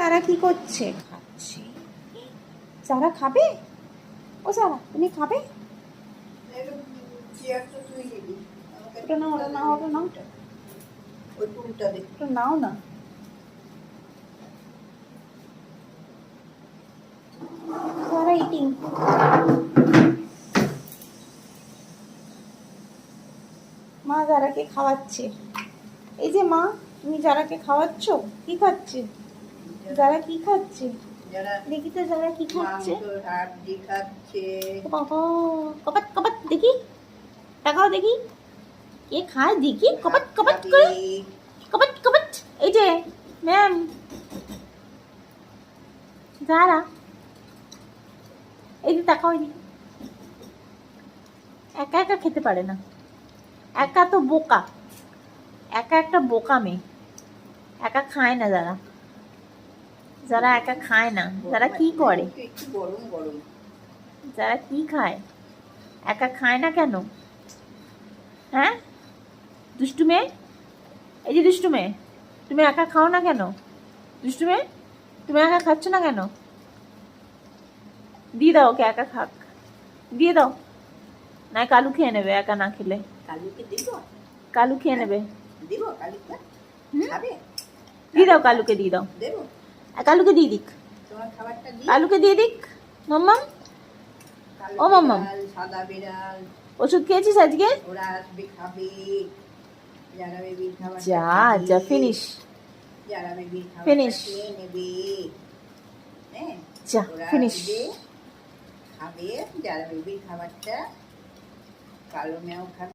যারা কি করছে? খাচ্ছে। যারা খাবে? ও যারা তুমি খাবে? ওটা নাও, ওটা নাও, ওটা নাও, ওটা নাও না। যারা ইটিং। মা যারাকে খাওয়াচ্ছে। এই যে মা, তুমি যারাকে খাওয়াচ্ছ, কি খাচ্ছে? যারা কি খাচ্ছে? দেখি তো যারা কি খাচ্ছে। বাবা, কপাট কপাট দেখি, তাকাও দেখি কে খায় দেখি। কপাট কপাট করে, কপাট কপাট। এই যে ম্যাম, যারা এই যে তাকাও, একা একা খেতে পারে না। একা তো বোকা, একা একটা বোকা মেয়ে। একা খায় না যারা, যারা একা খায় না। যারা কি করে? যারা কি খায়? একা খায় না কেন? হ্যাঁ দুষ্টু মেয়ে, এই যে দুষ্টু মেয়ে, তুমি একা খাও না কেন? দুষ্টু মেয়ে, তুমি একা খাচ্ছ না কেন? দিয়ে দাও ওকে একা খাক, দিয়ে দাও। না কালু খেয়ে নেবে একা না খেলে। কালুকে দিব? কালু খেয়ে নেবে। দিব কালুকে? খাবে? দিয়ে দাও কালুকে, দিয়ে দাও। দেব? কালুকে দিয়ে দিক, তোমার খাবারটা দিই? কালুকে দিয়ে দিক। মাম্মাম, ও মাম্মাম, সাদা বিড়াল ওষুধ খেয়েছিস আজকে? ওরা আসবে খাবে। যারা বেবির খাবার যা যা, ফিনিশ, যারা বেবির খাবার ফিনিশ, খেয়ে নেবে, হ্যাঁ যা ফিনিশ। খাবে যারা বেবির খাবারটা। কালো মেয়েও খাবে।